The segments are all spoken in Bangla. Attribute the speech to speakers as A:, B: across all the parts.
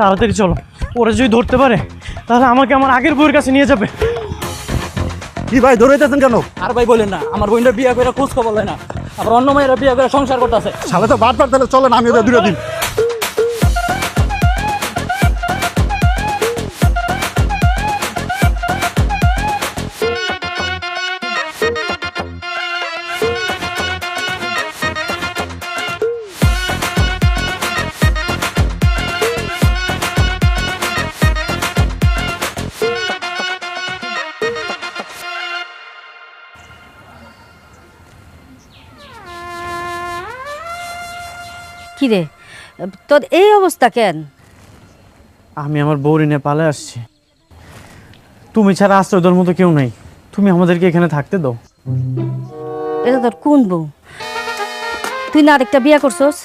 A: তাড়াতাড়ি চলো, ওরা যদি ধরতে পারে তাহলে আমাকে আমার আগের বউয়ের কাছে নিয়ে যাবে।
B: কি ভাই দৌড়াইতেছেন কেন?
C: আর ভাই বলেন না, আমার বোনটা বিয়ে করে খোঁজ খবর লয় না, আবার অন্য মেয়েরা বিয়ে করে সংসার করতেছে।
B: শালা তো বারবার, তাহলে চলেন আমি ওদের দূরে দিন।
D: কিরে, তোর এই অবস্থা কেন?
A: আমি আমার বউরি নিয়ে পালে আসছি। তুমি ছাড়া আশ্রয় দেওয়ার মতো কেউ নাই। তুমি আমাদেরকে এখানে থাকতে দাও।
D: এটা তোর কোন বউ? তুই না আরেকটা বিয়ে করছস?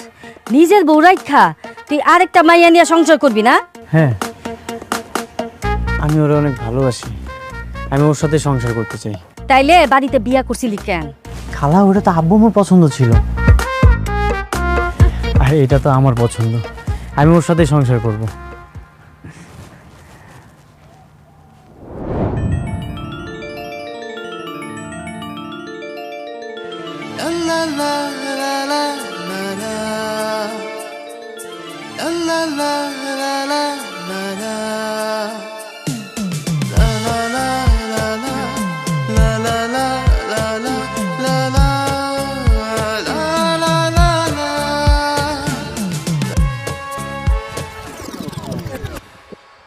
D: নিজের বউ রাইখা তুই আরেকটা মাইয়া নিয়ে সংসার করবি না?
A: হ্যাঁ, আমি ওরা অনেক ভালোবাসি। আমি ওর সাথে সংসার করতে চাই।
D: তাইলে বাড়িতে বিয়া করছিলি কেন?
A: খালা, ওটা তো আব্বু আমার পছন্দ ছিল, আর এটা তো আমার পছন্দ। আমি ওর সাথে সংসার করব।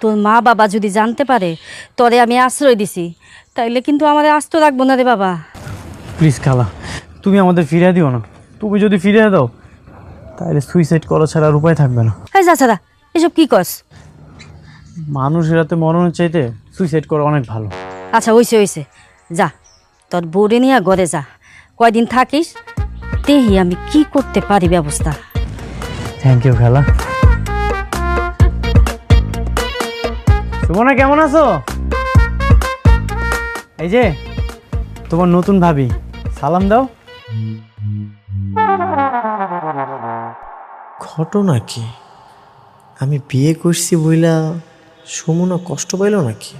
D: তোর মা বাবা যদি জানতে পারে তোরে আমি আশ্রয় দিছি, তাইলে কিন্তু আমাদের আস্ত রাখবো না রে বাবা।
A: প্লিজ খালা, তুমি আমাদের ফিরিয়ে দিও না। তুমি যদি ফিরিয়ে দাও তাহলে সুইসাইড করা ছাড়া আর উপায় থাকবে না।
D: হ্যাঁ যাছাড়া, এসব কি কস?
A: মানুষের হাতে মরণের চাইতে সুইসাইড করা অনেক ভালো।
D: আচ্ছা হইছে হইছে, যা তোর বউরে নিয়ে ঘরে যা, কয়দিন থাকিস, দেখি আমি কি করতে পারি ব্যবস্থা।
A: থ্যাংক ইউ খালা। সুমনা, কেমন আছো? এই যে তোমার নতুন ভাবি, সালাম দাও।
E: ঘটনা কি? আমি বিয়ে করছি বইলা সুমনা কষ্ট পাইল নাকি?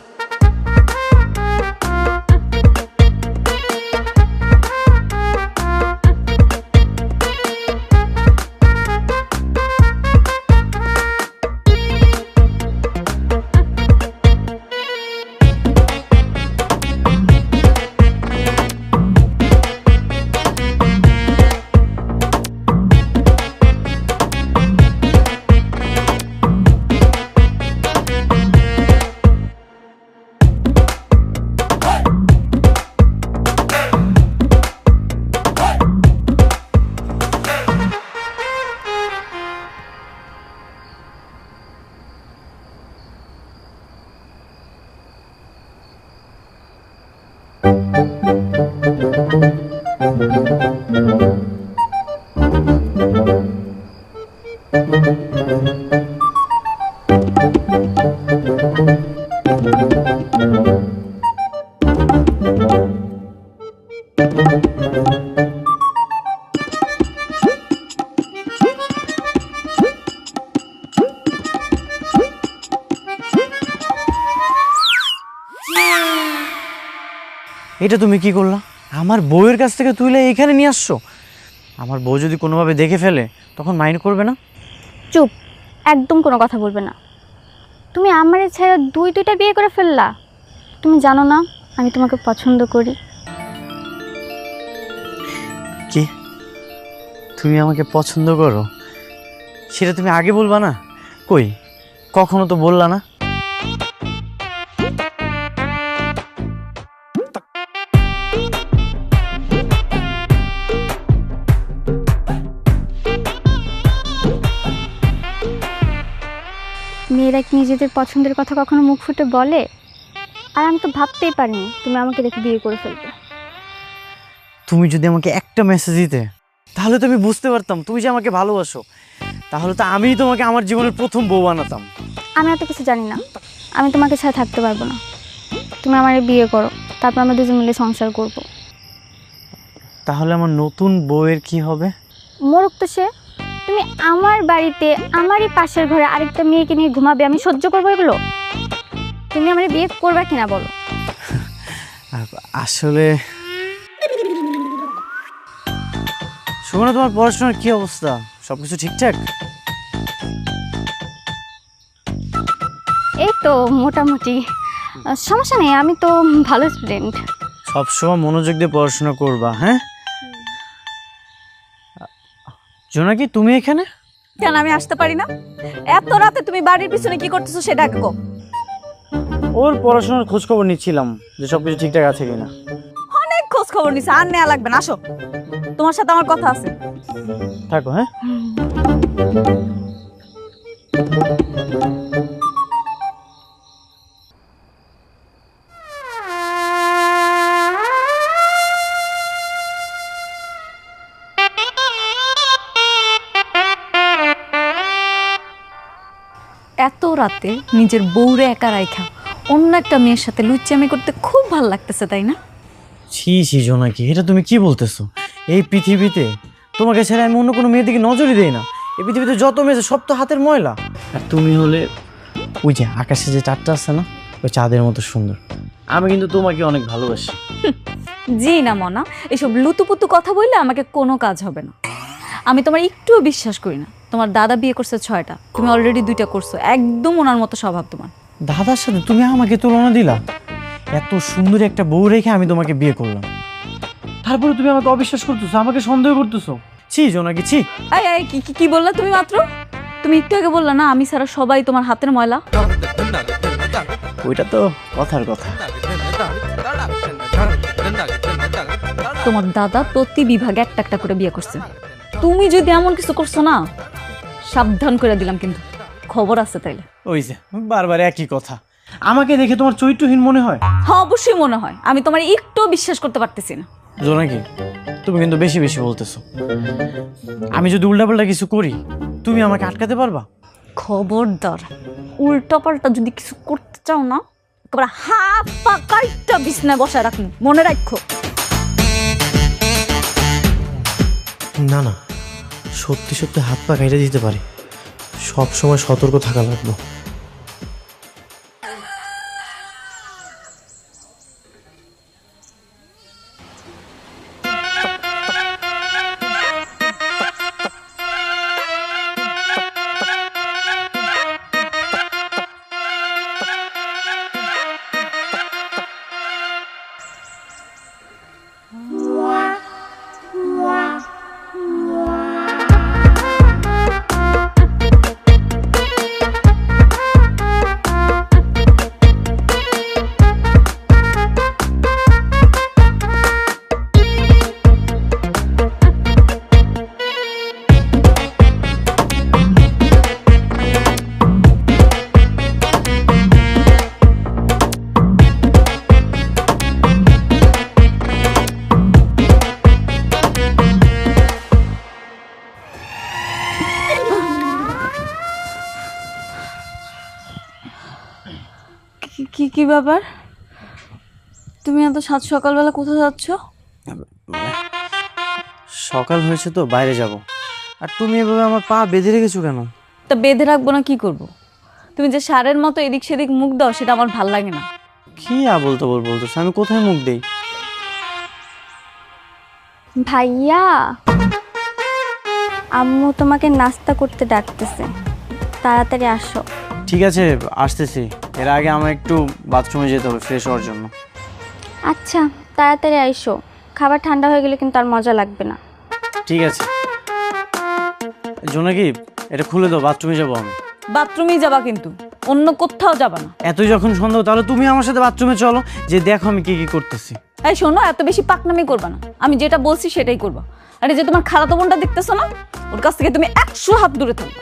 A: এটা তুমি কি করলা? আমার বউয়ের কাছ থেকে তুলে এখানে নিয়ে আসছো। আমার বউ যদি কোনোভাবে দেখে ফেলে তখন মাইন্ড করবে না?
F: চুপ, একদম কোনো কথা বলবে না। তুমি আমার ছেড়ে দুইটা বিয়ে করে ফেললা। তুমি জানো না আমি তোমাকে পছন্দ করি।
A: কি তুমি আমাকে পছন্দ করো? সেটা তুমি আগে বলবা না? কই, কখনো তো বললা না।
F: মেয়েরা কি নিজেদের পছন্দের কথা কখনো মুখ ফুটে বলে? আর আমি তো ভাবতেই পারিনি তুমি আমাকে দেখে বিয়ে করে ফেলবে।
A: তুমি যদি আমাকে একটা মেসেজ দিতে তাহলে তো আমি বুঝতে পারতাম তুমি যে আমাকে ভালোবাসো। তাহলে তো আমিই তোমাকে আমার জীবনের প্রথম বউ বানাতাম।
F: আমি এত কিছু জানি না, আমি তোমাকে ছাড়া থাকতে পারবো না। তুমি আমারে বিয়ে করো, তারপর আমরা দুজন মিলে সংসার করব।
A: তাহলে আমার নতুন বউয়ের কি হবে?
F: মোরক তো সে, তুমি আমার বাড়িতে আমারই পাশের ঘরে আরেকটা মেয়েকে নিয়ে ঘুমাবে, আমি সহ্য করবো এগুলো? তুমি আমারে বিয়ে করবে কিনা বলো?
A: আসলে সুমনা, তোমার পড়াশোনার কি অবস্থা? সবকিছু ঠিকঠাক?
F: এই তো মোটামুটি, সমস্যা নেই, আমি তো ভালো স্টুডেন্ট।
A: সবসময় মনোযোগ দিয়ে পড়াশোনা করবা, হ্যাঁ? জোনাকি, তুমি এখানে?
G: কেন আমি আসতে পারি না? এত রাতে তুমি বাড়ির পিছনে কি করতেছো সেটা আগে কও।
A: ওর পড়াশোনার খোঁজ খবর নিচ্ছিলাম যে সবকিছু ঠিকঠাক আছে কিনা।
G: অনেক খোঁজ খবর নিছে, আর নেওয়া লাগবে না, আসো, তোমার সাথে আমার কথা আছে।
A: থাকো, হ্যাঁ?
G: এত রাতে নিজের বউরে একা রাইখা অন্য একটা মেয়ের সাথে লুচ্চামি করতে খুব ভালো লাগতেছে, তাই না?
A: ছি ছি জোনাকি, এটা তুমি কি বলতেছো? এই পৃথিবীতে তোমাকে ছাড়া আমি অন্য কোনো মেয়ের দিকে নজরই দেই না। এই পৃথিবীতে যত মেয়ে আছে সব তো হাতের ময়লা। আর তুমি হলে ওই যে আকাশে যে চাঁদটা আছে না, ওই চাঁদের মতো সুন্দর। আমি কিন্তু তোমাকে অনেক ভালোবাসি।
G: জি না মনা, এসব লুতুপুতু কথা বললে আমাকে কোনো কাজ হবে না। আমি তোমার একটুও বিশ্বাস করি না। তোমার দাদা বিয়ে করছে 6টা, তুমি অলরেডি 2টা করছো। একদম ওনার মতো স্বভাব তোমার।
A: দাদার সাথে তুমি আমাকে তুলনা দিলা? এত সুন্দর একটা বউ রেখে আমি তোমাকে বিয়ে করলাম, তারপরে তুমি আমাকে অবিশ্বাস করতেছো, আমাকে সন্দেহ করতেছো। ছি জোনাকি, ছি।
G: এই এই কি কি- কি বললা তুমি মাত্র? তুমি একটু আগে বললা না আমি ছাড়া সবাই তোমার হাতের ময়লা?
A: ওইটা তো কথার কথা।
G: তোমার দাদা প্রতি বিভাগে একটা একটা করে বিয়ে করছে। তুমি যদি এমন কিছু করছো না, সাবধান করে দিলাম কিন্তু, খবর আছে তাইলে।
A: ওই যে বারবার একই কথা। আমাকে দেখে তোমার চরিত্রহীন মনে হয়?
G: হ্যাঁ অবশ্যই মনে হয়। আমি তোমার একটু বিশ্বাস করতে পারতেছি না।
A: জোনাকি, তুমি কিন্তু বেশি বেশি বলতেছো। আমি যদি উল্টাপাল্টা কিছু করি তুমি আমাকে আটকাতে পারবা?
G: খবরদার, উল্টা পাল্টা যদি কিছু করতে চাও না, একেবারে হাত পা কাইটা বিছনায় বসায় রাখুন, মনে রাখো।
E: না না, সত্যি সত্যি হাত পা কাইটে দিতে পারে। সব সময় সতর্ক থাকা লাগবে।
G: কি কি ব্যাপার? তুমি এত সাত সকালবেলা কোথাও যাচ্ছ?
A: সকাল হয়েছে তো বাইরে যাব। আর তুমি এভাবে আমার পা বেঁধে রেখেছো কেন?
G: তা বেঁধে রাখবো না, কি করব? তুমি যে সারের মতো এদিক সেদিক মুখ দাও, সেটা আমার ভাল লাগে না।
A: কি আবল তাবল বলতেছো? আমি কোথায় মুখ দেই?
F: ভাইয়া, আম্মু তোমাকে নাস্তা করতে ডাকতেছে, তাড়াতাড়ি আসো।
A: ঠিক আছে, আসতেছি। এর আগে আমার একটু বাথরুমে যেতে হবে ফ্রেশ হওয়ার জন্য।
F: আচ্ছা, তাড়াতাড়ি আইসো, খাবার ঠান্ডা হয়ে গেলে কিন্তু আর মজা লাগবে না।
A: ঠিক আছে জোনাকি, এটা খুলে দাও, বাথরুমে যাবো আমি।
G: বাথরুমেই যাবা কিন্তু, অন্য কোথাও যাবা না।
A: এতই যখন সন্দেহ তাহলে তুমি আমার সাথে বাথরুমে চলো, যে দেখো আমি কি কি করতেছি।
G: এই শোনো, এত বেশি পাকনামি করবা না। আমি যেটা বলছি সেটাই করবা। আরে যে তোমার খালাতো বোনটা দেখতেছো না, ওর কাছ থেকে তুমি 100 হাত দূরে থাকো।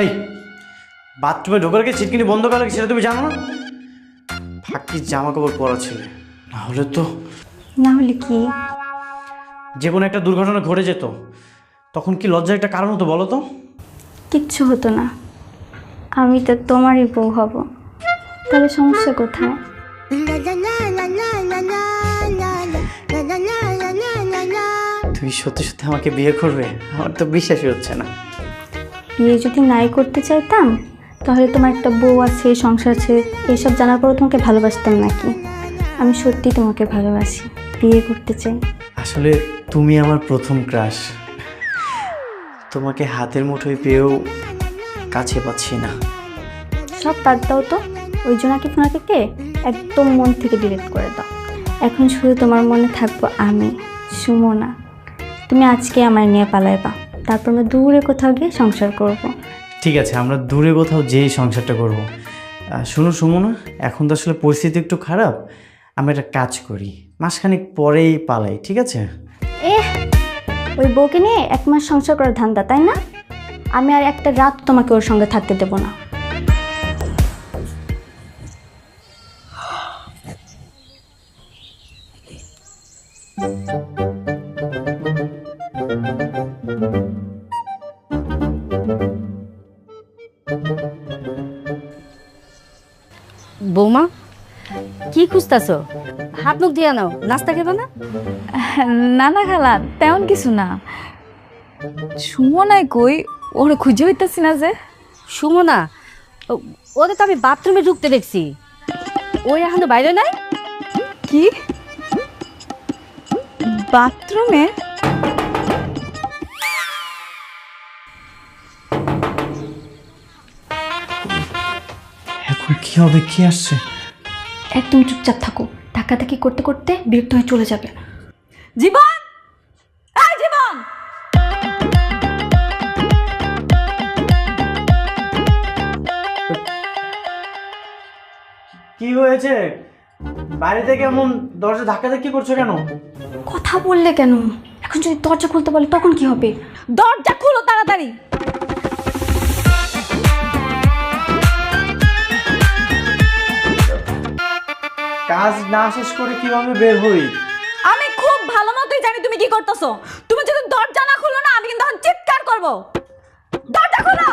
A: এই বাথরুমে ঢোকার আগে চিটকিনি বন্ধ করা সেটা তুমি জানো না? ফাঁকি জামা কাপড় পরা ছিল, না হলে তো
F: না হলে কি?
A: যে কোনো একটা দুর্ঘটনা ঘটে যেত, তখন কি লজ্জার একটা কারণ হতো বলো তো?
F: কিচ্ছু হতো না, আমি তো তোমারই বউ হব, তাহলে সমস্যা কোথায়?
A: তুমি সত্যি সত্যি আমাকে বিয়ে করবে? আমার তো বিশ্বাসই হচ্ছে না।
F: বিয়ে যদি নাই করতে চাইতাম তাহলে তোমার একটা বউ আছে, সংসার আছে, এইসব জানার পরও তোমাকে ভালোবাসতাম নাকি? আমি সত্যি তোমাকে ভালোবাসি, বিয়ে করতে চাই।
A: আসলে তুমি আমার প্রথম ক্রাশ। তোমাকে হাতের মুঠোয় পেয়েও কাছে পাচ্ছি না।
F: সব বাদ দাও তো, ওই জোনাকি ফোনাকে একদম মন থেকে ডিলিট করে দাও। এখন শুধু তোমার মনে থাকবো আমি, সুমনা। তুমি আজকে আমার নিয়ে পালাইবা, তারপর আমরা দূরে কোথাও গিয়ে সংসার করব।
A: ঠিক আছে, আমরা দূরে কোথাও যেই সংসারটা করব। শোনো সুমনা, এখন তো আসলে পরিস্থিতি একটু খারাপ, আমরা একটা কাজ করি, মাসখানেক পরেই পালাই, ঠিক আছে?
F: ওই বউকে নিয়ে 1 মাস সংসার করার ধান্দা, তাই না? আমি আর একটা রাত তোমাকে ওর সঙ্গে থাকতে দেবো না।
D: বৌমা, কি খুঁজতেছো? হাত মুখ দিয়ে নাও, নাস্তা খেবে না?
G: না না খালা, তেমন কিছু না। সুমনায় কই? ওরে খুঁজে হইতাছি না যে।
D: সুমনা, ওদের তো আমি বাথরুমে ঢুকতে দেখছি, ওই এখনো বাইরে নাই।
G: কি বাথরুমে?
A: এখন কি হবে? কি আসছে?
F: একদম চুপচাপ থাকো, ধাক্কাধাক্কি করতে করতে বিরক্ত হয়ে চলে যাবে।
G: জীবন, এই জীবন!
A: কি হয়েছে? বাইরে থেকে এমন দরজা ধাক্কাধাক্কি করছো কেন?
F: কথা বললে কেন? এখন যদি দরজা খুলতে বলে তখন কি হবে?
G: দরজা খুলো তাড়াতাড়ি।
A: কাজ না শেষ করে কিভাবে বের হই?
G: আমি খুব ভালো মতোই জানি তুমি কি করতেছো। তুমি যদি দরজা না খুলো না, আমি কিন্তু এখন চিৎকার করব। দরজা খুলো।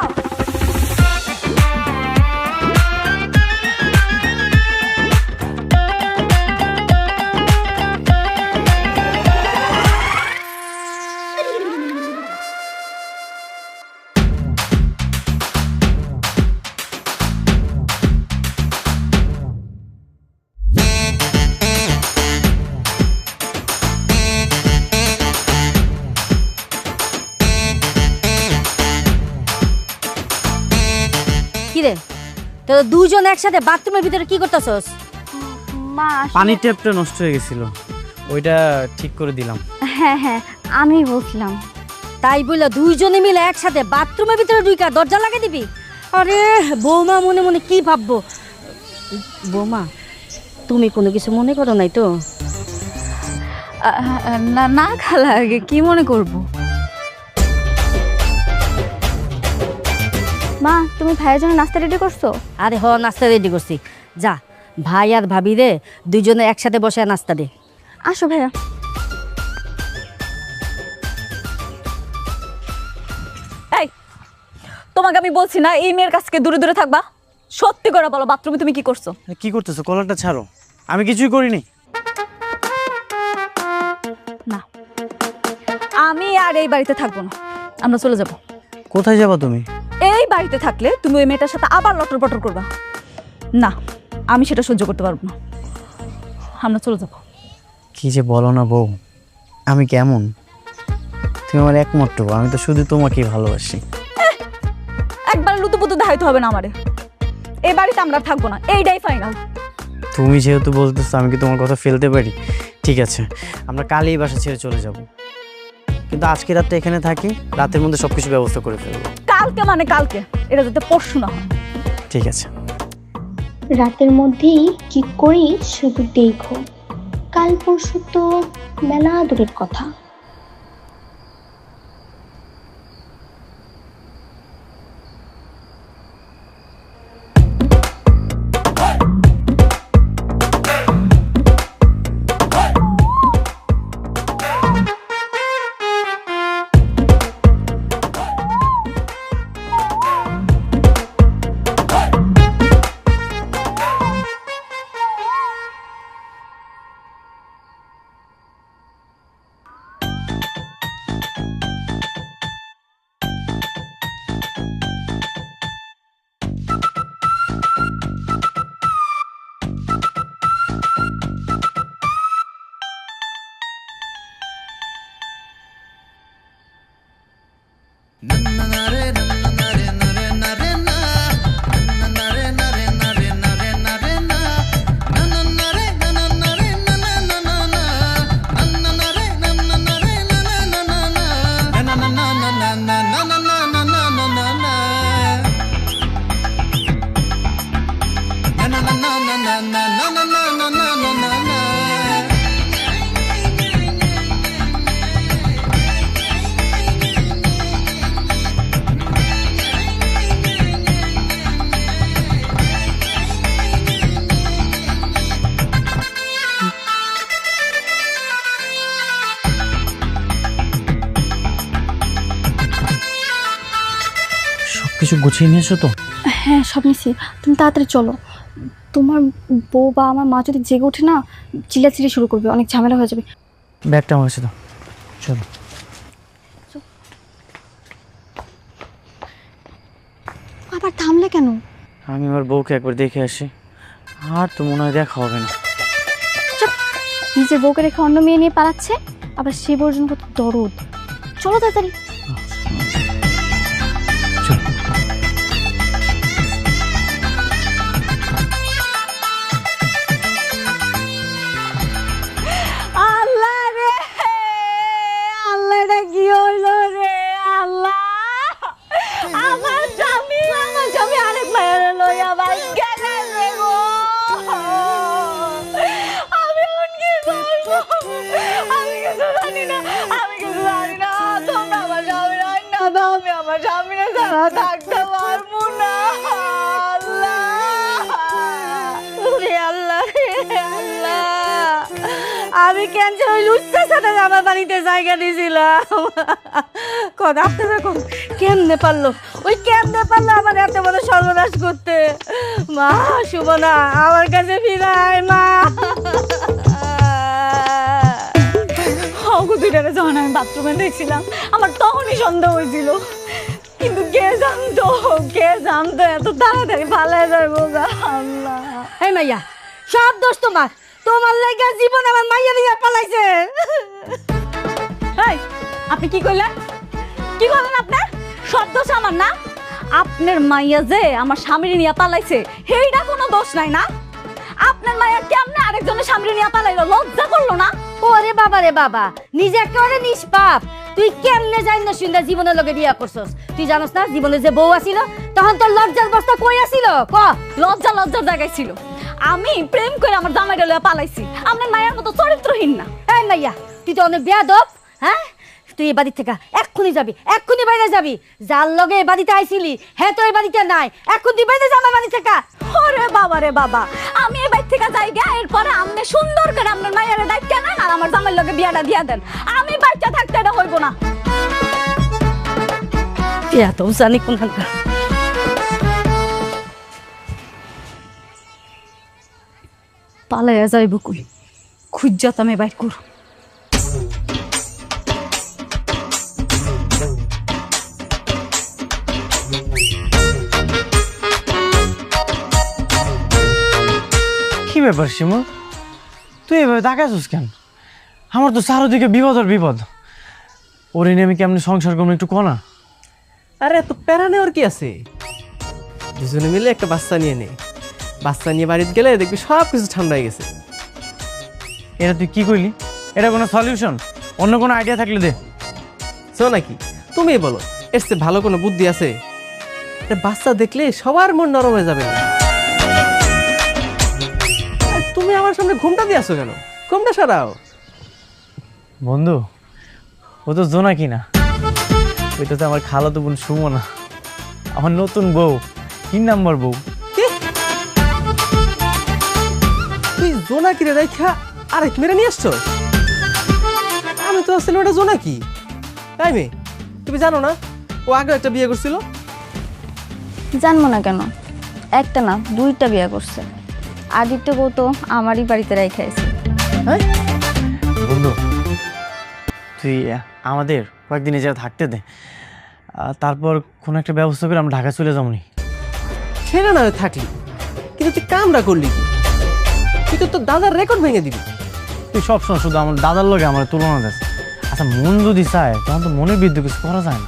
D: কিরে, তোরা দুজন একসাথে বাথরুমের ভিতরে কি করতেছস?
F: মা,
A: পানির ট্যাপটা নষ্ট হয়ে গেছিল, ওইটা ঠিক করে দিলাম।
F: হ্যাঁ হ্যাঁ, আমি বুঝলাম।
D: তাই বলে দুইজনে মিলে একসাথে বাথরুমের ভিতরে ঢুইকা দরজা লাগিয়ে দিবি? আরে বৌমা মনে মনে কি ভাববো? বৌমা, তুমি কোনো কিছু মনে করো নাই তো?
G: না না খালা, কি মনে করব?
F: মা, তুমি ভাইয়ের জন্য নাস্তা রেডি করছো?
D: আরে নাস্তা রেডি করছি, যা ভাই আর ভাবি রে দুইজনে একসাথে বসে নাস্তা দে।
F: আসো ভাইয়া।
G: এই, তোমাকে আমি বলছি না এই মেয়ের কাছ থেকে দূরে দূরে থাকবা? সত্যি করে বলো, বাথরুমে তুমি কি করছো?
A: কি করতেছো? কলারটা ছাড়ো। আমি কিছুই করিনি।
G: না, আমি আর এই বাড়িতে থাকবো না, আমরা চলে যাব।
A: কোথায় যাবা তুমি?
G: এই বাড়িতে থাকলে তুমি ওই মেয়েটার সাথে আবার লটর পটর করবা। না, আমি সেটা সহ্য করতে পারবো না, আমরা চলে যাব।
A: কি যে বলো না বউ, আমি কেমন? তুমি আমার একমাত্র বউ, আমি তো শুধু তোমাকেই ভালোবাসি।
G: একবার লুতুপুতু দেখাইতে হবে না আমারে। এই বাড়িতে আমরা আর থাকবো না, এইটাই ফাইনাল।
A: তুমি যেহেতু বলতেছো, আমি কি তোমার কথা ফেলতে পারি? ঠিক আছে, আমরা কালই বাসা ছেড়ে চলে যাব, কিন্তু আজকে রাতটা এখানে থাকি, রাতের মধ্যে সবকিছু ব্যবস্থা করে ফেলবো।
G: কালকে মানে কালকে, এটা যাতে পরশু না হয়।
A: ঠিক আছে।
H: রাতের মধ্যেই কি করি শুধু দেখো, কাল পরশু তো মেলা দূরের কথা।
A: কিছু গুছিয়ে নিয়েছো তো?
F: হ্যাঁ সব নিছি, তুমি তাড়াতাড়ি চলো। তোমার বউ বা আমার মা যদি জেগে ওঠে না, চিল্লাচিল্লি শুরু করবে, অনেক ঝামেলা হয়ে যাবে।
A: ব্যাগটা আমার কাছে দাও, চলো।
F: আবার থামলে কেন?
A: আমি আমার বউকে একবার দেখে আসি, আর তো মনে হয় দেখা হবে না।
F: নিজের বউকে রেখে অন্য মেয়ে নিয়ে পালাচ্ছে, আবার সে বউর জন্য কত দরদ। চলো তাড়াতাড়ি।
D: আল্লাহ রে, আল্লাহ রে, কি হইলো রে আল্লাহ! আমার স্বামী আরেক মায়ের লইয়া আবার গেলে রে গো। আমি এখন কি করবো? আমি কিছু জানি না। তোমরা আমার স্বামী রাখ না দাও, আমি আমার স্বামীরা ছাড়া থাকতে পারবো না। আল্লাহ রে আল্লাহ, আমি ক্যান্সার ওই লুচ্চার সাথে আমার বাড়িতে জায়গা দিয়েছিলাম। কথা আপনারা কেমনে পারলো আমার এত বড় সর্বনাশ করতে? মা সুমনা, আমার কাছে ফিরায় মা।
G: দুইটারে যখন আমি বাথরুমে দেখছিলাম আমার তখনই সন্দেহ হয়েছিল, কিন্তু কে জানতো এত তাড়াতাড়ি পালায় যাবো গা। আল্লাহ,
D: এই মাইয়া, সব দোষ তোমার লাগা জীবন আমার মাইয়া নিয়ে পালাইছে।
G: এই, আপনি কি কইলেন? আপনার সব দোষ আমার না? আপনার মাইয়া যে আমার স্বামীর নিয়ে পালাইছে, সেইটা কোনো দোষ নাই না? আপনার মাইয়া কেমনে আরেকজনের স্বামীর নিয়ে পালাইলো? লজ্জা করলো না?
D: ওরে বাবা রে বাবা, নিজে একেবারে নিষ্পাপ। তুই কেমনে জানি না সুন্দর জীবনের লগে বিয়া করছস? তুই জানোস না জীবনে যে বউ আসিল তখন তোর লজ্জার বস্তা কই আসিল? ক
G: লজ্জার জায়গায় ছিল। আমি প্রেম করে আমার জামাইটা লইয়া পালাইছি। আপনার মায়ের মতো চরিত্রহীন না।
D: এই মাইয়া, তুই তো অনেক বেয়াদব। হ্যাঁ, তুই এই বাড়ি থেকে এক্ষুনি যাবি, এক্ষুনি বাইরে যাবি। যার লগে এই বাড়িতে আইছিলি হ্যাঁ তো এই বাড়িতে নাই, এখন তুই বাইরে যা আমার বাড়ি থেকে।
G: ওরে বাবা রে বাবা, আমি এই বাড়ি থেকে যাই গা, এরপরে আপনি সুন্দর করে আপনার মায়ের দায়িত্ব নেন আর আমার জামাইয়ের লগে বিয়াটা দিয়া দেন। আমি বাচ্চা থাকতে এটা হইব না।
D: এত জানি কোনখানকার।
G: পালাইয়া যাইব কই? খুঁজাত আমি বাইর করু।
A: কি ব্যাপার শিমুল, তুই এভাবে তাকাইছিস কেন? আমার তো চারদিকে বিপদ আর বিপদ। ওরে নিয়ে আমি কেমনি সংসার করবো একটু কনা।
E: আরে এত প্যারা নেওয়ার কি আছে? দুজনে মিলে একটা বাচ্চা নিয়ে নে, বাচ্চা নিয়ে বাড়িতে গেলে দেখবি সব কিছু ঠান্ডা হয়ে গেছে।
A: এটা তুই কি কইলি? এটা কোনো সলিউশন? অন্য কোনো আইডিয়া থাকলে দে।
E: শো নাকি, তুমি বলো এর চেয়ে ভালো কোনো বুদ্ধি আছে? বাচ্চা দেখলে সবার মন নরম হয়ে যাবে। তুমি আমার সামনে ঘুমটা দিয়ে আসো কেন? ঘুমটা সরাও।
A: বন্ধু, ও তো জোনাকি না, ওইটা তো আমার খালাতো বোন সুমনা, আমার নতুন বউ, 3 নম্বর বউ।
E: তুই জোনাকিরে দেখা আরেক মেরে নিয়ে আসছো? আমি তো আসলে ওটা জোনাকি। তাই মেয়ে, তুমি জানো না ও আগে একটা বিয়ে করছিল?
F: জানবো না কেন, একটা না 2টা বিয়ে করছে। আদিত্য বউ তো আমারই বাড়িতে রেখেছে।
A: বন্ধু, তুই আমাদের কয়েকদিন এ জায়গায় থাকতে দে, তারপর কোনো একটা ব্যবস্থা করে আমরা ঢাকা চলে যাবো নি।
E: সেটা না থাকলি, কিন্তু তুই কামটা করলি কি? তুই তো তোর দাদার রেকর্ড ভেঙে দিবি।
A: তুই সবসময় শুধু আমার দাদার লগে আমার তুলনা দেস। আচ্ছা, মন যদি চায় তখন তো মনের বিরুদ্ধে কিছু করা যায় না।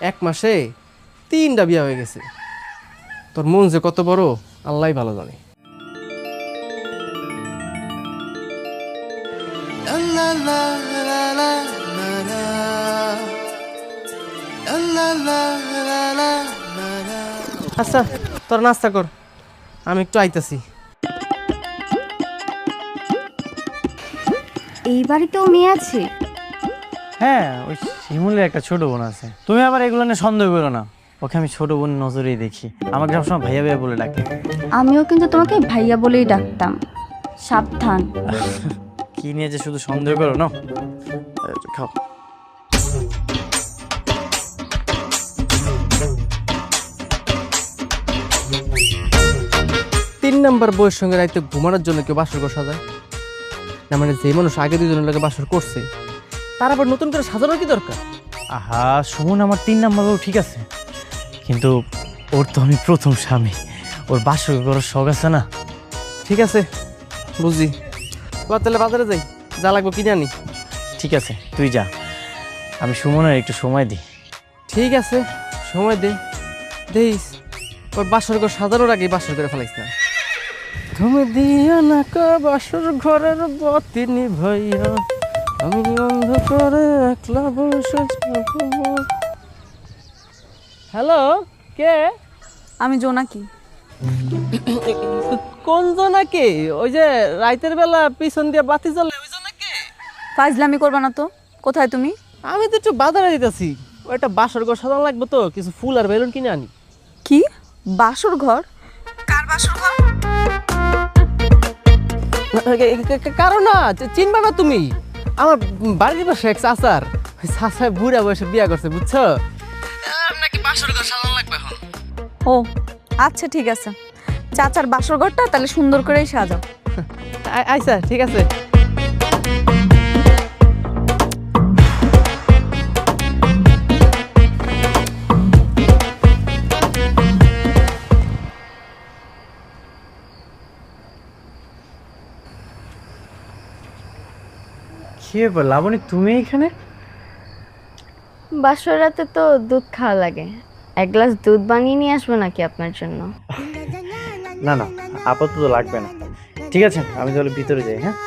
E: 1 মাসে 3টা বিয়ে হয়ে গেছে। তোর মন যে কত বড় আল্লাহই ভালো জানে। আচ্ছা তোর নাস্তা কর, আমি একটু আইতাছি।
F: এই বাড়িতেও মেয়ে আছে?
A: হ্যাঁ, ওই শিমুলের একটা ছোট বোন আছে। তুমি আবার এগুলো নিয়ে সন্দেহ করো না, ওকে আমি ছোট বোন নজরেই দেখি। আমাকে সবসময় ভাইয়া ভাইয়া বলে ডাকে।
F: আমিও কিন্তু তোমাকে ভাইয়া বলেই ডাকতাম, সাবধান।
A: কি নিয়ে যে শুধু সন্দেহ করো না। খাও।
E: তিন নাম্বার বউয়ের সঙ্গে রাইতে ঘুমানোর জন্য কেউ বাসর ঘর সাজায় না? মানে যে মানুষ আগে 2 জনের লোকে বাসর করছে তার আবার নতুন করে সাজানোর কি দরকার?
A: আহা সুমন, আমার 3 নাম্বার বউ ঠিক আছে, কিন্তু ওর তো আমি প্রথম স্বামী, ওর বাসর করার শখ আছে না।
E: ঠিক আছে বুঝি, তাহলে বাজারে যাই, যা লাগবে কিনে আনি।
A: ঠিক আছে তুই যা, আমি সুমনের একটু সময় দিই।
E: ঠিক আছে সময় দে, দেইস ওর বাসর ঘর সাজানোর আগে বাসর করে ফেলাইস না। তুমি দিও না কা বাসর ঘরের বাতি নিভাইয়া, আমি অন্ধকারে একলা বসে থাকব। হ্যালো, কে?
G: আমি জোনাকি।
E: কোন জোনাকি? ওই যে রাতের বেলা পিছন দিয়ে বাতি জ্বলে ওই জোনাকি?
G: ফাজলামি করবা না তো। কোথায় তুমি?
E: আমি তো একটু বাজারে দিতেছি, ওইটা বাসর ঘর সাজানো লাগবে তো, কিছু ফুল আর বেলুন কিনে আনি।
G: কি বাসর ঘর? কার বাসর ঘর?
E: কারণ না চিনবা না তুমি, আমার বাড়ির পাশে এক চাচার, ওই চাচায় বুড়া বয়সে বিয়া করছে বুঝছো, নাকি বাসর ঘর সাজানো লাগবে এখন।
G: ও আচ্ছা ঠিক আছে, চাচার বাসর ঘরটা তাহলে সুন্দর করেই সাজাও।
E: আচ্ছা ঠিক আছে।
A: কি ব্যাপার লাবণী, তুমি এখানে?
F: বাসর রাতে তো দুধ খাওয়া লাগে, 1 গ্লাস দুধ বানিয়ে নিয়ে আসবো নাকি আপনার জন্য?
A: না না, আপাতত লাগবে না। ঠিক আছে, আমি তাহলে ভিতরে যাই। হ্যাঁ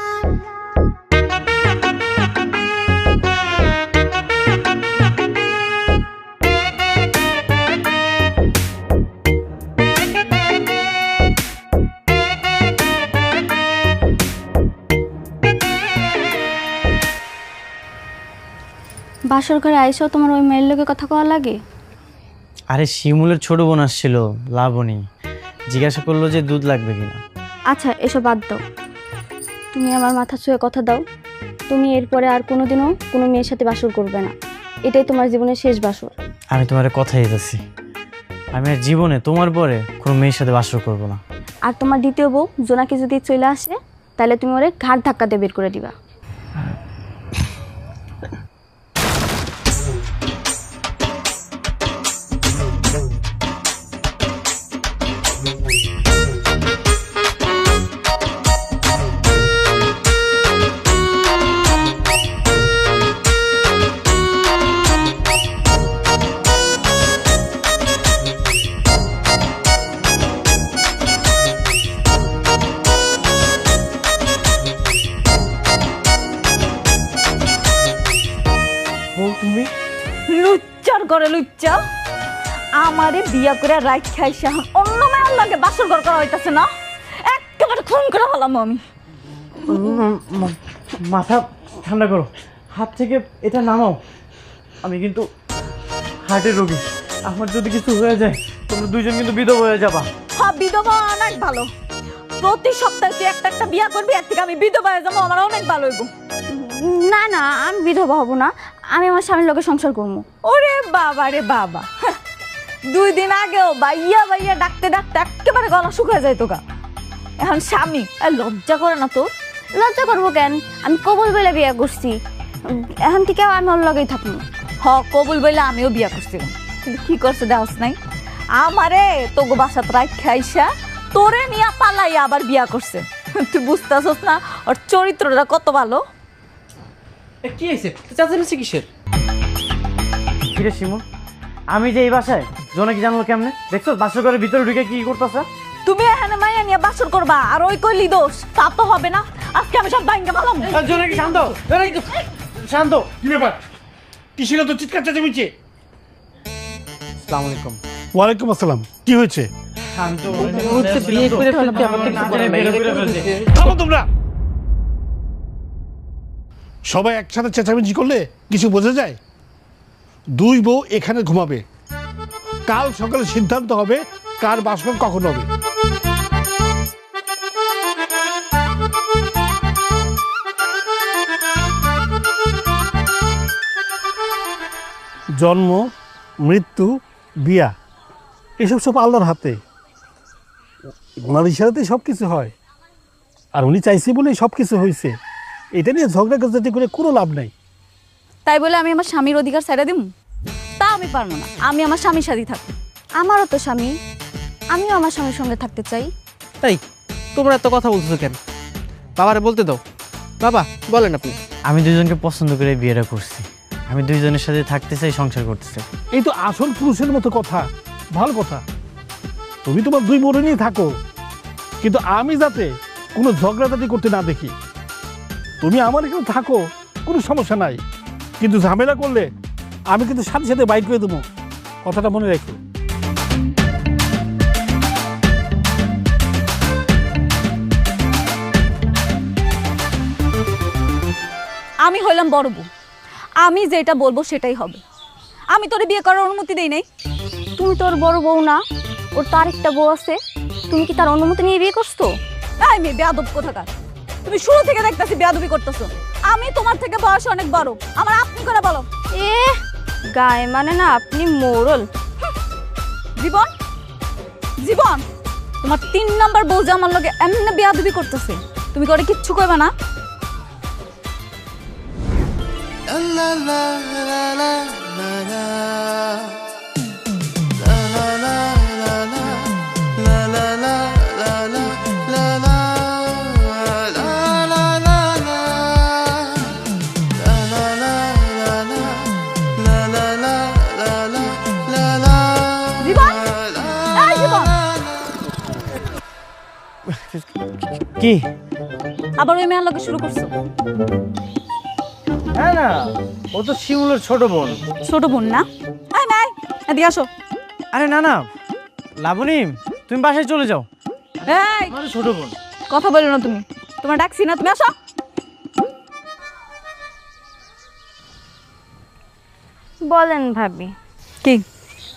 F: বাসর ঘরে আইসাও তোমার ওই মেয়ের লোকে কথা কওয়া লাগে?
A: আরে শিমুলের ছোট বোন আসছিল লাবণী, জিজ্ঞাসা করলো যে দুধ লাগবে কিনা।
F: আচ্ছা এসব বাদ দাও, তুমি আমার মাথা ছুঁয়ে কথা দাও, তুমি এরপরে আর কোনোদিনও কোনো মেয়ের সাথে বাসর করবে না, এটাই তোমার জীবনের শেষ বাসর।
A: আমি তোমার কথা দিতেছি, আমি আর জীবনে তোমার পরে কোনো মেয়ের সাথে বাসর করবো না।
F: আর তোমার দ্বিতীয় বউ জোনাকি যদি চলে আসে তাহলে তুমি ওরে ঘাট ধাক্কা দিয়ে বের করে দিবা।
G: লুচ্চার ঘরে লুচ্চা, আমারে বিয়া করে রাইট খাইছে, এখন অন্য মেয়ের লাগে বাসর ঘর করা হইতাছে না, একেবারে খুন করে হলাম আমি।
A: মাথা ঠান্ডা করো, হাত থেকে এটা নামাও। আমি কিন্তু হার্টের রোগী, আমার যদি কিছু হয়ে যায় তোমরা 2 জন কিন্তু বিধবা হয়ে যাবা।
G: হ্যাঁ বিধবা অনেক ভালো, প্রতি সপ্তাহে তুই একটা একটা বিয়া করবি, এর থেকে আমি বিধবা হয়ে যাবো, আমার অনেক ভালো হইব।
F: না না, আমি বিধবা হব না, আমি আমার স্বামীর লোকে সংসার করবো।
G: ওরে বাবা রে বাবা, 2 দিন আগেও বাইয়া বাইয়া ডাকতে ডাকতে একেবারে গলা শুকায় যায় তোকা, এখন স্বামী। লজ্জা করে না তো?
F: লজ্জা করবো কেন, আমি কবুল বলে বিয়ে করছি, এখন থেকে আমি ওর লগেই থাকবো।
G: হ কবুল বইলে আমিও বিয়া করছিলাম, কিন্তু কি করছে দেওয়াস নাই, আমারে তোগো বাসাত রাইট খাইসা তোরে নিয়ে পালাই আবার বিয়া করছে। তুই বুঝতেছস না ওর চরিত্রটা কত ভালো?
E: কি হয়েছে চাচা নিচ্ছে কিসের?
A: কিরে শিমুল, আমি যে এই বাসায় জোনাকি জানলো কেমনে? দেখছো বাসর ঘরের ভিতরে ঢুকে কি করতেছে?
G: তুমি এখানে মাইয়া নিয়ে বাসর করবা আর ওই কইলি দোষ, তা তো হবে না। আজকে আমি সব ভাঙ্গা ভালো।
A: জোনাকি শান্ত, জোনাকি শান্ত।
B: কি ব্যাপার? কি ছিল তো চিৎকার চেঁচামেচি?
A: আসসালামু আলাইকুম।
B: ওয়ালাইকুম আসসালাম। কি হয়েছে?
A: শান্ত।
E: বিয়ে করে ফেলতে আমাকে কিছু বলে নাই।
B: থামো তোমরা। সবাই একসাথে চেঁচামেচি করলে কিছু বোঝা যায়? দুই বউ এখানে ঘুমাবে, কাল সকালে সিদ্ধান্ত হবে কার বাসন কখন হবে। জন্ম, মৃত্যু, বিয়া এসব সব আল্লাহর হাতে। ওনার ইশারাতেই সব কিছু হয়, আর উনি চাইছে বলেই সব কিছু হয়েছে। এটা নিয়ে ঝগড়া গজাটি করে কোনো লাভ নাই।
G: তাই বলে আমি আমার স্বামীর অধিকার ছাইড়া দিমু? তা আমি পারবো না। আমি আমার স্বামীর সাথে থাকবো।
F: আমারও তো স্বামী, আমিও আমার স্বামীর সঙ্গে থাকতে চাই।
E: তাই তোমরা এত কথা বলছো কেন? বাবারে বলতে দাও। বাবা বলেন আপনি।
A: আমি দুইজনকে পছন্দ করে বিয়েটা করছি। আমি দুইজনের সাথে থাকতে চাই, সংসার করতে চাই।
B: এই তো আসল পুরুষের মতো কথা, ভালো কথা। তুমি তোমার দুই বোনে নিয়ে থাকো, কিন্তু আমি যাতে কোনো ঝগড়াঝাটি করতে না দেখি। তুমি আমার এখানে থাকো, কোনো সমস্যা নাই, কিন্তু ঝামেলা করলে আমি কিন্তু সাথে সাথে বাইক করে দেবো, কথাটা মনে রাখো।
G: আমি হইলাম বড় বউ, আমি যেটা বলবো সেটাই হবে। আমি তোরে বিয়ে করার অনুমতি দেই নাই।
F: তুমি তোর বড় বউ না, ওর তো আরেকটা বউ আছে। তুমি কি তার অনুমতি নিয়ে বিয়ে করছো?
G: এই মেয়ে বেয়াদব কোথাকার! তুমি শুরু থেকে দেখতেছি বেয়াদবি করতেছো। আমি তোমার থেকে বয়সে অনেক বড়, আমার আপনি করে বলো।
F: এ গায়ে মানে না, আপনি মোড়ল।
G: জীবন, জীবন, তোমার 3 নাম্বার বউ যে আমার লগে এমনি বেয়াদবি করতেছে, তুমি করে কিচ্ছু কইবা না? জীবন, এই জীবন,
A: কি?
G: আবার ওই মেয়ের লগে শুরু করছো?
A: হ্যাঁ না, ও তো শিমুলের ছোট বোন।
G: ছোট বোন না? এই মেয়ে, এদিকে আসো।
A: আরে না না লাবণী, তুমি বাসায় চলে যাও।
G: এই
A: আমার ছোট বোন।
G: কথা বলো না তুমি, তোমার ডাকছি না, তুমি আসো।
F: বলেন ভাবি।
G: কি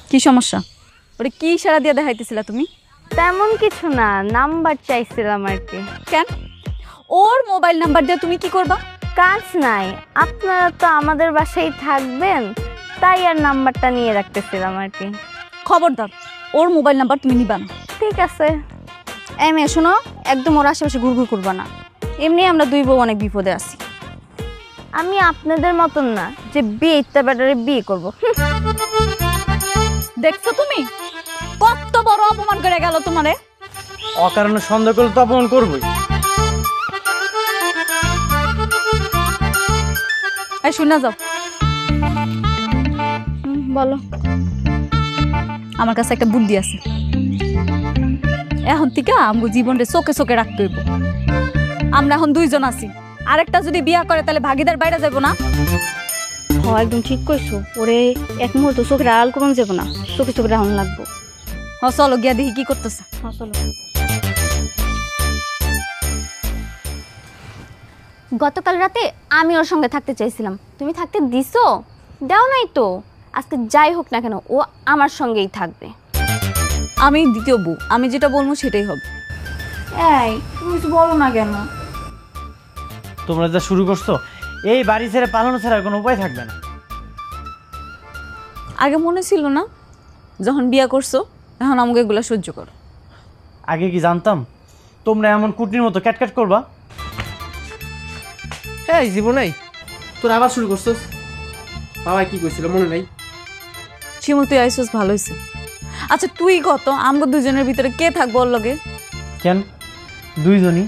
G: কি সমস্যা? ওরে কি ইশারা দিয়ে দেখাইতেছিলা তুমি?
F: তেমন কিছু না, নাম্বার চাইছিলাম আর কি।
G: কেন? ওর মোবাইল নাম্বার দিয়ে তুমি কি করবা?
F: কাজ নাই, আপনারা তো আমাদের বাসায় থাকবেন, তাই আর নাম্বারটা নিয়ে রাখতেছিলাম আর কি।
G: খবরদার, ওর মোবাইল নাম্বার তুমি নিবা না।
F: ঠিক আছে। এই মেয়ে শোনো, একদম ওর আশেপাশে ঘুরঘুর করবা না। এমনি আমরা দুই বউ অনেক বিপদে আছি। আমি আপনাদের মতন না যে বিয়ে ইত্যা ব্যাটারে বিয়ে করবো।
G: দেখছো তুমি কত বড় অপমান করে গেল তোমারে?
A: অকারণে সন্দেহ করলে তো অপমান করবোই।
G: এই শুনে যাও,
F: বলো।
G: আমার কাছে একটা বুদ্ধি আছে। এখন থেকে আমগো জীবনটা চোখে চোখে রাখতে হইব। আমরা এখন দুইজন আছি, আরেকটা যদি বিয়া করে তাহলে ভাগিদার বাইরে যাব না?
F: হ্যাঁ একদম ঠিক কইছো। ওরে এক মুহূর্ত চোখের আড়াল করুন যাব না, চোখে চোখে রাখুন লাগবো।
G: হ চলো গিয়া দেখি কি করতেছে।
F: হ্যাঁ চলো। গতকাল রাতে আমি ওর সঙ্গে থাকতে চাইছিলাম, তুমি থাকতে দিছো? দাও নাই তো। আজকে যাই হোক না কেন, ও আমার সঙ্গেই থাকবে।
G: আমি দ্বিতীয় বউ, আমি যেটা বলবো সেটাই হবে।
F: এই তুমি কিছু বলো না কেন?
A: তোমরা যা শুরু করছো, এই বাড়ি ছেড়ে পালানো ছাড়া আর কোনো উপায় থাকবে না।
G: আগে মনে ছিল না যখন বিয়া করছো, এখন আমাকে এগুলা সহ্য করো।
A: আগে কি জানতাম তোমরা এমন কুটনির মতো ক্যাটক্যাট করবা?
E: এই জীবনাই, তোর আবার শুরু করছস? বাবা কি কইছিল মনে নাই?
G: শিমুল তুই আইসোস, ভালো হয়েছে। আচ্ছা তুই কত আমগো দুজনের ভিতরে কে থাকবো ওর লগে?
A: কেন দুইজনই?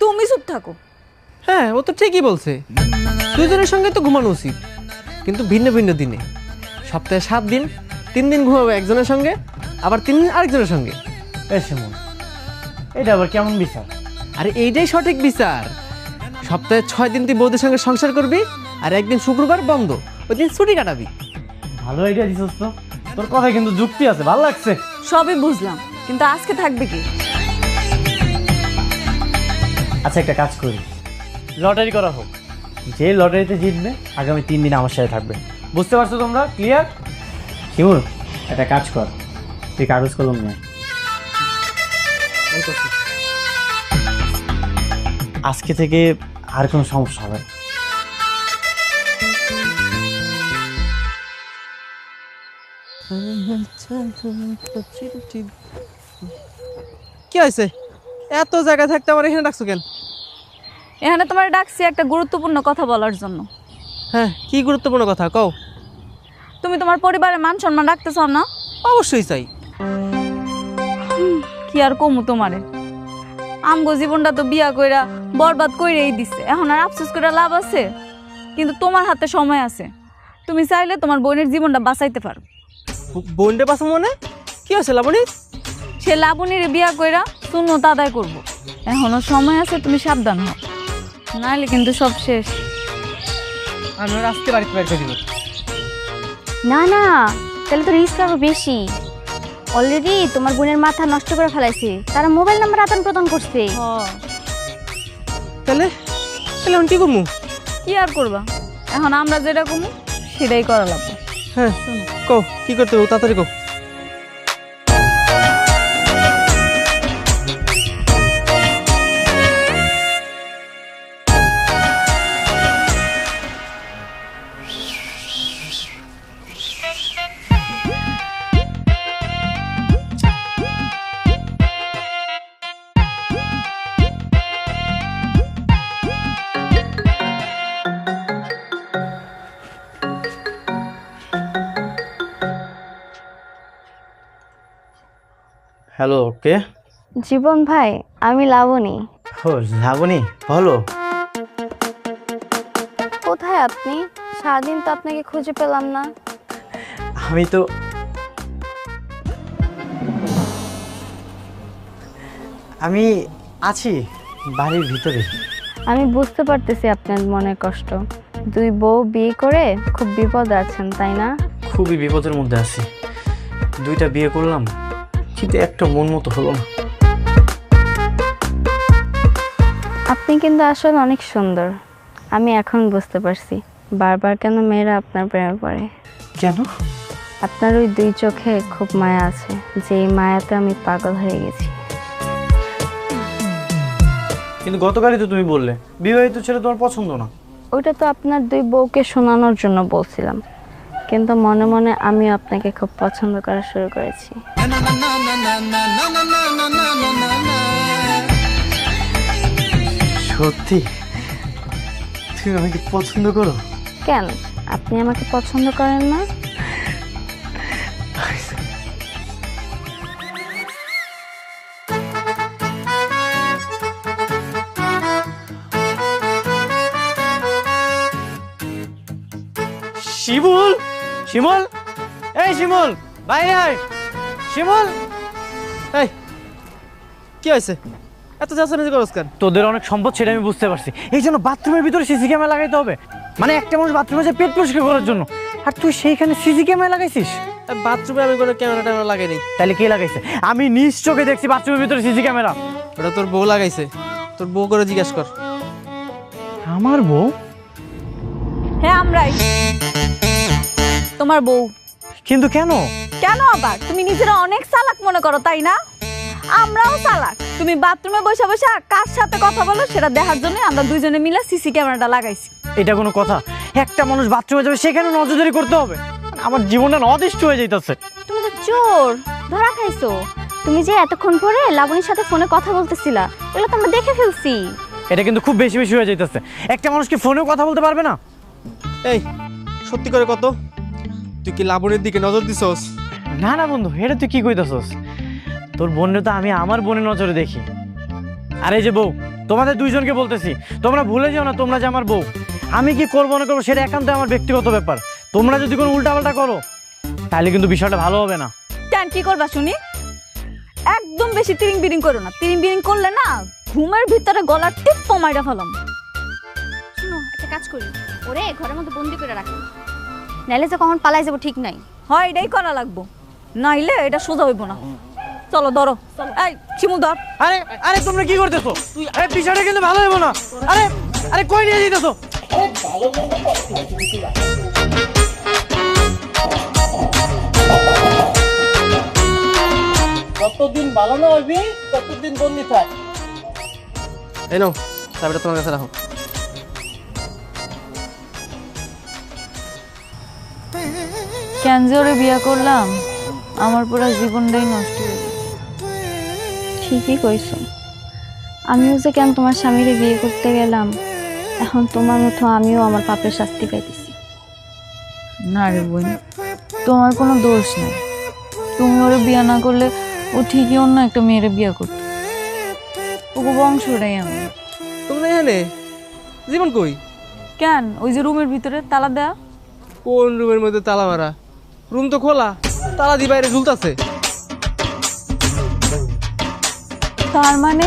G: তুমি চুপ থাকো।
E: হ্যাঁ ও তো ঠিকই বলছে, দুজনের সঙ্গে তো ঘুমানো উচিত, কিন্তু ভিন্ন ভিন্ন দিনে। সপ্তাহে 7 দিন 3 দিন ঘুমাবো একজনের সঙ্গে, আবার 3 দিন আরেকজনের সঙ্গে।
A: এই শিমুল, এটা আবার কেমন বিচার?
E: আরে এইটাই সঠিক বিচার। সপ্তাহে 6 দিন তুই বৌদির সঙ্গে সংসার করবি, আর একদিন শুক্রবার বন্ধ, ওই দিন ছুটি কাটাবি।
A: ভালো আইডিয়া দিছস তো, তোর কথায় কিন্তু যুক্তি আছে, ভালো লাগছে।
G: সবই বুঝলাম, কিন্তু আজকে থাকবে কি?
A: আচ্ছা একটা কাজ করি, লটারি করা হোক, যে লটারিতে জিতবে আগামী 3 দিন আমার সাথে থাকবে। বুঝতে পারছো তোমরা? ক্লিয়ার? শিমুল একটা কাজ কর, তুই কাগজ কলম নে। আজকে থেকে আর কোনো সমস্যা হবে না।
E: কি হয়েছে? এত জায়গা থাকতে আমার এখানে ডাকছো কেন?
G: এখানে তোমার ডাকছি একটা গুরুত্বপূর্ণ কথা বলার জন্য।
E: হ্যাঁ, কি গুরুত্বপূর্ণ কথা কও।
G: তুমি তোমার পরিবারের মান সম্মান রাখতে চাও না?
E: অবশ্যই চাই।
G: কি আর কমু তোমারে, আমগো জীবনটা তো বিয়া কইরা বরবাদ কইরেই দিছে, এখন আর আফসোস করে লাভ আছে? কিন্তু তোমার হাতে সময় আছে, তুমি চাইলে তোমার বোনের জীবনটা বাঁচাইতে পারো।
E: বোনডে পাশে মনে কি হয়েছে লাবণী?
G: সে লাবণীর বিয়া কইরা শূন্যতা আদায় করবো, এখনো সময় আছে, তুমি সাবধান হও, নাহলে কিন্তু সব শেষ।
E: আমি ওর আজকে বাড়িতে বের করে দিব।
F: না না, তাহলে তো রিস্ক আরো বেশি। অলরেডি তোমার বোনের মাথা নষ্ট করে ফেলাইছে, তারা মোবাইল নাম্বার আদান প্রদান করছে।
E: তাহলে তাহলে আমি কি করবো?
G: কি আর করবা, এখন আমরা যেটা কমু সেটাই করা লাগবে।
E: হ্যাঁ কও, কি করতে হবে তাড়াতাড়ি কও।
A: হ্যালো, কে?
F: জীবন ভাই, আমি লাবণী।
A: ও লাবণী, বলো।
F: কোথায় আপনি? সারাদিন তো আপনাকে খুঁজে পেলাম না।
A: আমি আছি বাড়ির ভিতরে।
F: আমি বুঝতে পারতেছি আপনার মনের কষ্ট। 2 বউ বিয়ে করে খুব বিপদে আছেন, তাই না?
A: খুবই বিপদের মধ্যে আছি, 2টা বিয়ে করলাম, কিন্তু একটা মন মতো হলো না।
F: আপনি কিন্তু আসলে অনেক সুন্দর। আমি এখন বুঝতে পারছি বারবার কেন মেয়েরা আপনার প্রেমে পড়ে।
A: কেন?
F: আপনার ওই 2 চোখে খুব মায়া আছে, যেই মায়াতে আমি পাগল হয়ে গেছি।
A: কিন্তু গতকালই তো তুমি বললে বিবাহিত ছেলে তোমার পছন্দ না।
F: ওইটা তো আপনার 2 বউকে শোনানোর জন্য বলছিলাম, কিন্তু মনে মনে আমি আপনাকে খুব পছন্দ করা শুরু করেছি।
A: সত্যি তুমি আমাকে পছন্দ করো?
F: কেন, আপনি আমাকে পছন্দ করেন না?
A: শিমুল, শিমুল, এই শিমুল, বাইরে আয়। শিমুল,
E: এই কি হয়েছে? এত চাচামেচি করছ কেন?
A: তোদের অনেক সম্পদ সেটা আমি বুঝতে পারছি, এই জন্য বাথরুমের ভিতরে সিসি ক্যামেরা লাগাইতে হবে। মানে একটা মানুষ বাথরুমে যে পেট পরিষ্কার করার জন্য, আর তুই সেইখানে সিসি ক্যামেরা লাগাইছিস?
E: বাথরুমে আমি কোনো ক্যামেরা ট্যামেরা লাগাইনি।
A: তাহলে কে লাগাইছে? আমি নিজ চোখে দেখছি বাথরুমের ভিতরে সিসি ক্যামেরা।
E: ওটা তোর বউ লাগাইছে, তোর বউ করে জিজ্ঞাসা কর।
A: আমার বউ?
G: হ্যাঁ আমরাই, তোমার বউ।
A: কিন্তু কেন?
G: কেন আবার? তুমি নিজেরা অনেক চালাক মনে করো, তাই না? আমরাও চালাক। তুমি বাথরুমে বসে বসে কার সাথে কথা বলো সেটা দেখার জন্য আমরা 2 জনে মিলে সিসি ক্যামেরাটা লাগাইছি।
A: এটা কোনো কথা? একটা মানুষ বাথরুমে যাবে সেখানে নজরদারি করতে হবে? আমার জীবনটা অদৃষ্ট হয়ে যাইতেছে।
F: তুমি তো চোর, ধরা খাইছো। তুমি যে এতক্ষণ পরে লাবণীর সাথে ফোনে কথা বলতেছিলা, এগুলো তো আমরা দেখে ফেলছি।
A: এটা কিন্তু খুব বেশি বেশি হয়ে যাইতেছে। একটা মানুষ কি ফোনেও কথা বলতে পারবে না?
E: এই সত্যি করে কত, তুই কি লাবণীর দিকে নজর দিছস?
A: না না বন্ধু, এটা তুই কি কইতাছস? তোর বোনের তো আমি আমার বোনের নজরে দেখি। আর এই যে বউ, তোমাদের 2 জনকে বলতেছি, তোমরা ভুলে যাও না তোমরা যে আমার বউ। আমি কি করবো না করবো সেটা একান্ত আমার ব্যক্তিগত ব্যাপার। তোমরা যদি কোনো উল্টাপাল্টা করো তাহলে কিন্তু বিষয়টা ভালো হবে না।
G: কেন কি করবা শুনি? একদম বেশি তিরিং বিরিং করো না, তিরিং বিরিং করলে না ঘুমের ভিতরে গলার টিপ মাইরা ফেলাম।
F: শুনো, একটা কাজ করি, ওরে ঘরের মধ্যে বন্দি করে রাখি, নাইলে যে কখন পালাই যাবো ঠিক নাই।
G: হয় এটাই করা লাগবো, নাইলে এটা সোজা হইব না। চলো ধরো, এই শিমুল ধর।
A: আরে আরে তোমরা কি করতেছো? আরে বিষয়টা কিন্তু ভালো হবে না। আরে আরে কই নিয়ে যেতেছো?
C: যতদিন ভালো না হইবি ততদিন বন্দি থাক।
E: এই নাও, চাবিটা তোমার কাছে রাখো।
G: কেন যে ওরে বিয়া করলাম, আমার পুরো জীবনটাই নষ্ট হয়ে গেল।
F: ঠিকই কইছো, আমিও যে কেন তোমার স্বামীরে বিয়ে করতে গেলাম, এখন তোমার মতো আমিও আমার পাপের শাস্তি পাইতেছি।
G: না রে বোন, তোমার কোনো দোষ নাই। তুমি ওরে বিয়া না করলে ও ঠিকই অন্য একটা মেয়েরে বিয়া করতো। ওকে বংশটাই আমি।
E: তোমরা এখানে জীবন কই?
G: কেন ওই যে রুমের ভিতরে তালা দেয়া?
E: কোন রুমের মধ্যে তালা মারা? রুম তো খোলা, তালা দিয়ে বাইরে ঝুলতাছে।
G: তার মানে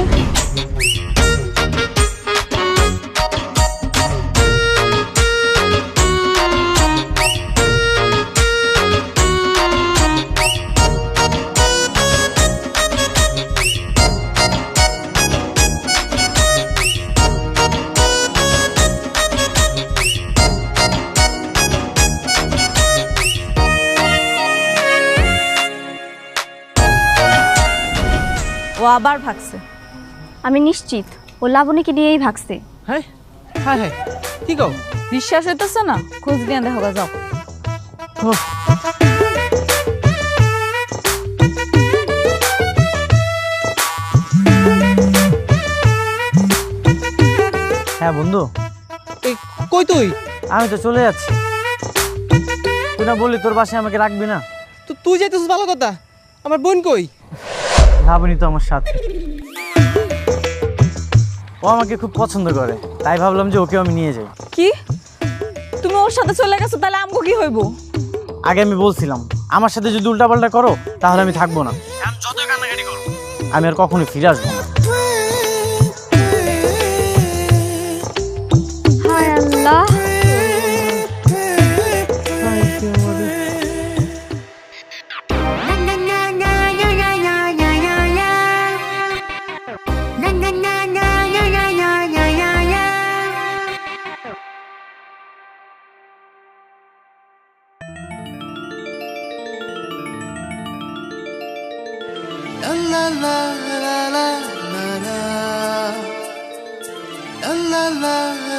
G: ও আবার ভাগছে।
F: আমি নিশ্চিত ও লাবণীকে নিয়েই ভাগছে।
E: হ্যাঁ হ্যাঁ হ্যাঁ, কি কও?
G: বিশ্বাস হইতেছে না? খোঁজ দিয়ে দেখো গা, যাও।
A: হ্যাঁ বন্ধু,
E: এই কই তুই?
A: আমি তো চলে যাচ্ছি। তুই না বললি তোর বাসায় আমাকে রাখবি না?
E: তো তুই যাইতেছিস ভালো কথা, আমার বোন কই?
A: ভাবনি তো আমার সাথে। ও আমাকে খুব পছন্দ করে, তাই ভাবলাম যে ওকেও আমি নিয়ে যাই।
G: কি তুমি ওর সাথে চলে গেছো? তাহলে আমগো কি হইব?
A: আগে আমি বলছিলাম আমার সাথে যদি উল্টাপাল্টা করো তাহলে আমি থাকবো না। এখন যতই কান্নাকাটি করো আমি আর কখনোই ফিরে আসবো না।
F: হায় আল্লাহ,
I: la la la la la la la la